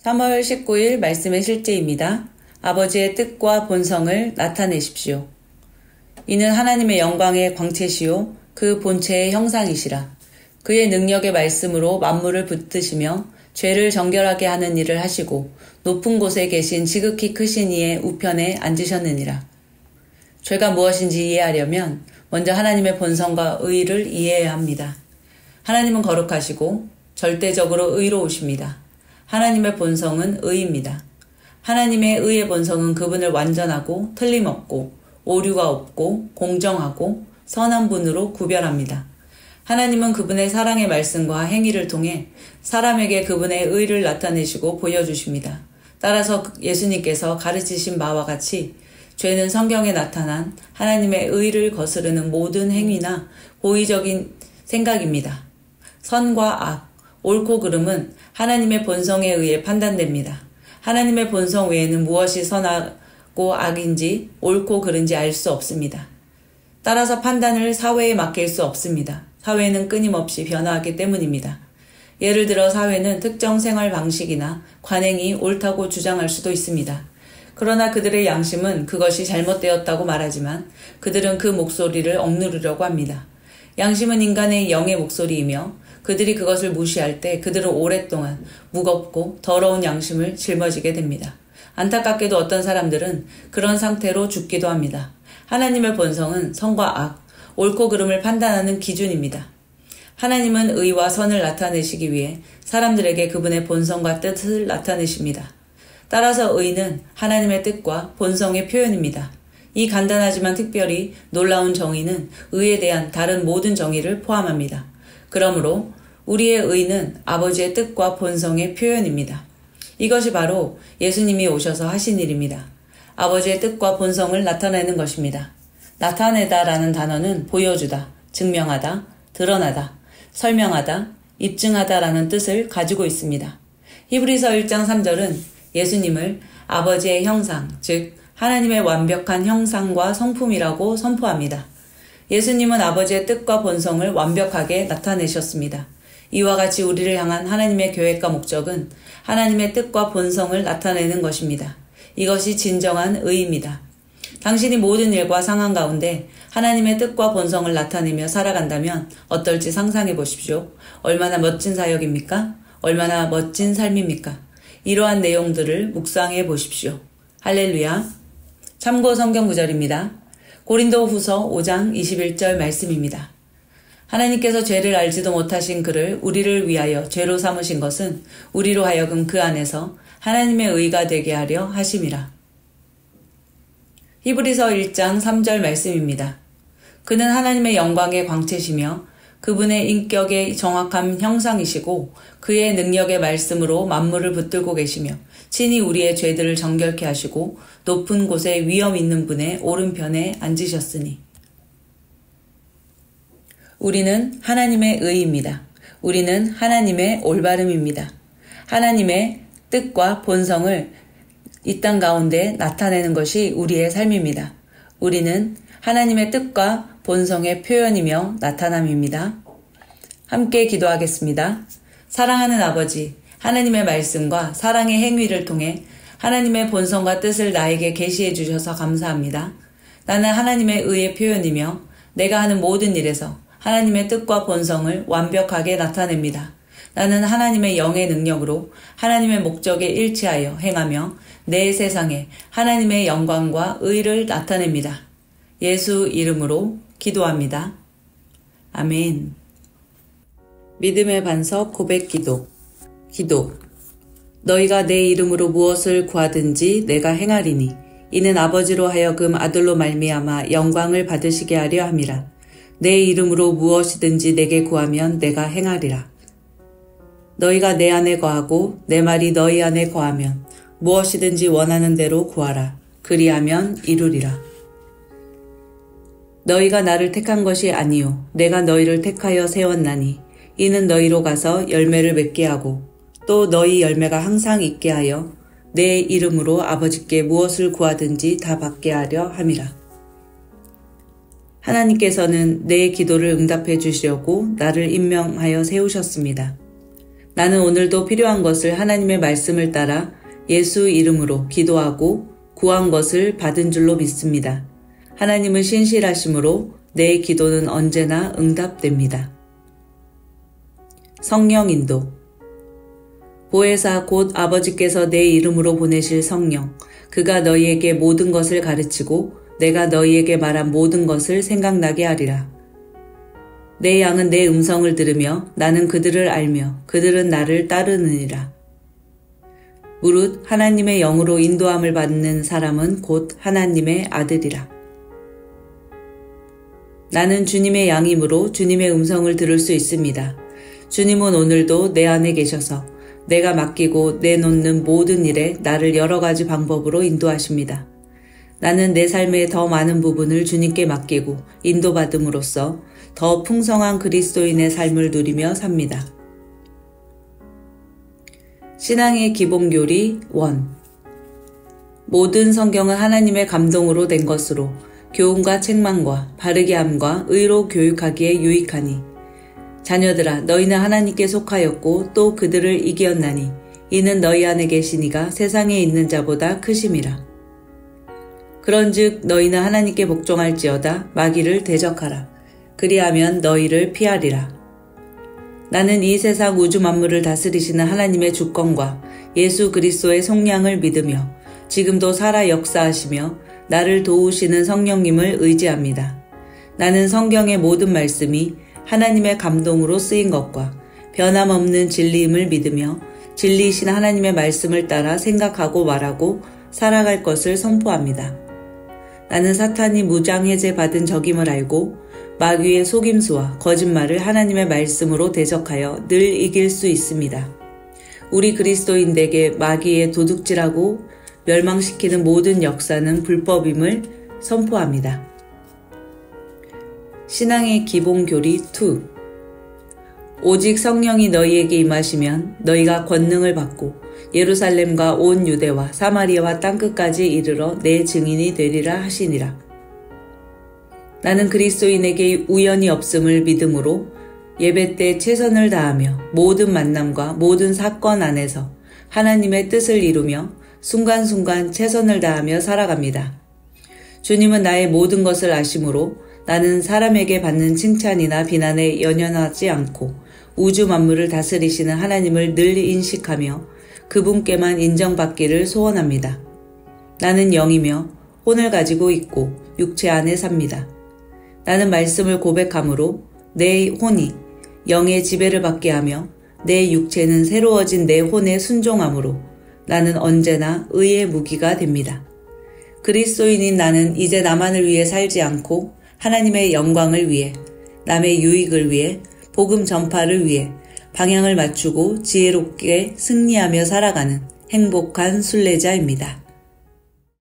3월 19일 말씀의 실제입니다. 아버지의 뜻과 본성을 나타내십시오. 이는 하나님의 영광의 광채시요 그 본체의 형상이시라. 그의 능력의 말씀으로 만물을 붙드시며 죄를 정결하게 하는 일을 하시고 높은 곳에 계신 지극히 크신 이의 우편에 앉으셨느니라. 죄가 무엇인지 이해하려면 먼저 하나님의 본성과 의를 이해해야 합니다. 하나님은 거룩하시고 절대적으로 의로우십니다. 하나님의 본성은 의입니다. 하나님의 의의 본성은 그분을 완전하고 틀림없고 오류가 없고 공정하고 선한 분으로 구별합니다. 하나님은 그분의 사랑의 말씀과 행위를 통해 사람에게 그분의 의를 나타내시고 보여주십니다. 따라서 예수님께서 가르치신 바와 같이 죄는 성경에 나타난 하나님의 의를 거스르는 모든 행위나 고의적인 생각입니다. 선과 악, 옳고 그름은 하나님의 본성에 의해 판단됩니다. 하나님의 본성 외에는 무엇이 선하고 악인지 옳고 그른지 알 수 없습니다. 따라서 판단을 사회에 맡길 수 없습니다. 사회는 끊임없이 변화하기 때문입니다. 예를 들어 사회는 특정 생활 방식이나 관행이 옳다고 주장할 수도 있습니다. 그러나 그들의 양심은 그것이 잘못되었다고 말하지만 그들은 그 목소리를 억누르려고 합니다. 양심은 인간의 영의 목소리이며 그들이 그것을 무시할 때 그들은 오랫동안 무겁고 더러운 양심을 짊어지게 됩니다. 안타깝게도 어떤 사람들은 그런 상태로 죽기도 합니다. 하나님의 본성은 선과 악, 옳고 그름을 판단하는 기준입니다. 하나님은 의와 선을 나타내시기 위해 사람들에게 그분의 본성과 뜻을 나타내십니다. 따라서 의는 하나님의 뜻과 본성의 표현입니다. 이 간단하지만 특별히 놀라운 정의는 의에 대한 다른 모든 정의를 포함합니다. 그러므로 우리의 의는 아버지의 뜻과 본성의 표현입니다. 이것이 바로 예수님이 오셔서 하신 일입니다. 아버지의 뜻과 본성을 나타내는 것입니다. 나타내다라는 단어는 보여주다, 증명하다, 드러나다, 설명하다, 입증하다라는 뜻을 가지고 있습니다. 히브리서 1장 3절은 예수님을 아버지의 형상, 즉 하나님의 완벽한 형상과 성품이라고 선포합니다. 예수님은 아버지의 뜻과 본성을 완벽하게 나타내셨습니다. 이와 같이 우리를 향한 하나님의 계획과 목적은 하나님의 뜻과 본성을 나타내는 것입니다. 이것이 진정한 의입니다. 당신이 모든 일과 상황 가운데 하나님의 뜻과 본성을 나타내며 살아간다면 어떨지 상상해 보십시오. 얼마나 멋진 사역입니까? 얼마나 멋진 삶입니까? 이러한 내용들을 묵상해 보십시오. 할렐루야. 참고 성경 구절입니다. 고린도 후서 5장 21절 말씀입니다. 하나님께서 죄를 알지도 못하신 그를 우리를 위하여 죄로 삼으신 것은 우리로 하여금 그 안에서 하나님의 의가 되게 하려 하심이라. 히브리서 1장 3절 말씀입니다. 그는 하나님의 영광의 광채시며 그분의 인격의 정확한 형상이시고 그의 능력의 말씀으로 만물을 붙들고 계시며 친히 우리의 죄들을 정결케 하시고 높은 곳에 위엄 있는 분의 오른편에 앉으셨으니. 우리는 하나님의 의입니다. 우리는 하나님의 올바름입니다. 하나님의 뜻과 본성을 이 땅 가운데 나타내는 것이 우리의 삶입니다. 우리는 하나님의 뜻과 본성의 표현이며 나타남입니다. 함께 기도하겠습니다. 사랑하는 아버지, 하나님의 말씀과 사랑의 행위를 통해 하나님의 본성과 뜻을 나에게 계시해 주셔서 감사합니다. 나는 하나님의 의의 표현이며 내가 하는 모든 일에서 하나님의 뜻과 본성을 완벽하게 나타냅니다. 나는 하나님의 영의 능력으로 하나님의 목적에 일치하여 행하며 내 세상에 하나님의 영광과 의를 나타냅니다. 예수 이름으로 기도합니다. 아멘. 믿음의 반석 고백 기도. 너희가 내 이름으로 무엇을 구하든지 내가 행하리니 이는 아버지로 하여금 아들로 말미암아 영광을 받으시게 하려 함이라. 내 이름으로 무엇이든지 내게 구하면 내가 행하리라. 너희가 내 안에 거하고 내 말이 너희 안에 거하면 무엇이든지 원하는 대로 구하라. 그리하면 이루리라. 너희가 나를 택한 것이 아니요 내가 너희를 택하여 세웠나니 이는 너희로 가서 열매를 맺게 하고 또 너희 열매가 항상 있게 하여 내 이름으로 아버지께 무엇을 구하든지 다 받게 하려 함이라. 하나님께서는 내 기도를 응답해 주시려고 나를 임명하여 세우셨습니다. 나는 오늘도 필요한 것을 하나님의 말씀을 따라 예수 이름으로 기도하고 구한 것을 받은 줄로 믿습니다. 하나님은 신실하심으로 내 기도는 언제나 응답됩니다. 성령 인도. 보혜사 곧 아버지께서 내 이름으로 보내실 성령, 그가 너희에게 모든 것을 가르치고 내가 너희에게 말한 모든 것을 생각나게 하리라. 내 양은 내 음성을 들으며 나는 그들을 알며 그들은 나를 따르느니라. 무릇 하나님의 영으로 인도함을 받는 사람은 곧 하나님의 아들이라. 나는 주님의 양이므로 주님의 음성을 들을 수 있습니다. 주님은 오늘도 내 안에 계셔서 내가 맡기고 내놓는 모든 일에 나를 여러 가지 방법으로 인도하십니다. 나는 내 삶의 더 많은 부분을 주님께 맡기고 인도받음으로써 더 풍성한 그리스도인의 삶을 누리며 삽니다. 신앙의 기본교리 1. 모든 성경은 하나님의 감동으로 된 것으로 교훈과 책망과 바르게 함과 의로 교육하기에 유익하니 자녀들아 너희는 하나님께 속하였고 또 그들을 이기었나니 이는 너희 안에 계신 이가 세상에 있는 자보다 크심이라. 그런즉 너희는 하나님께 복종할지어다 마귀를 대적하라. 그리하면 너희를 피하리라. 나는 이 세상 우주 만물을 다스리시는 하나님의 주권과 예수 그리스도의 속량을 믿으며 지금도 살아 역사하시며 나를 도우시는 성령님을 의지합니다. 나는 성경의 모든 말씀이 하나님의 감동으로 쓰인 것과 변함없는 진리임을 믿으며 진리이신 하나님의 말씀을 따라 생각하고 말하고 살아갈 것을 선포합니다. 나는 사탄이 무장해제 받은 적임을 알고 마귀의 속임수와 거짓말을 하나님의 말씀으로 대적하여 늘 이길 수 있습니다. 우리 그리스도인에게 마귀의 도둑질하고 멸망시키는 모든 역사는 불법임을 선포합니다. 신앙의 기본교리 2. 오직 성령이 너희에게 임하시면 너희가 권능을 받고 예루살렘과 온 유대와 사마리아와 땅끝까지 이르러 내 증인이 되리라 하시니라. 나는 그리스도인에게 우연이 없음을 믿음으로 예배 때 최선을 다하며 모든 만남과 모든 사건 안에서 하나님의 뜻을 이루며 순간순간 최선을 다하며 살아갑니다. 주님은 나의 모든 것을 아심으로 나는 사람에게 받는 칭찬이나 비난에 연연하지 않고 우주 만물을 다스리시는 하나님을 늘 인식하며 그분께만 인정받기를 소원합니다. 나는 영이며 혼을 가지고 있고 육체 안에 삽니다. 나는 말씀을 고백함으로 내 혼이 영의 지배를 받게 하며 내 육체는 새로워진 내 혼에 순종함으로 나는 언제나 의의 무기가 됩니다. 그리스도인인 나는 이제 나만을 위해 살지 않고 하나님의 영광을 위해, 남의 유익을 위해, 복음 전파를 위해 방향을 맞추고 지혜롭게 승리하며 살아가는 행복한 순례자입니다.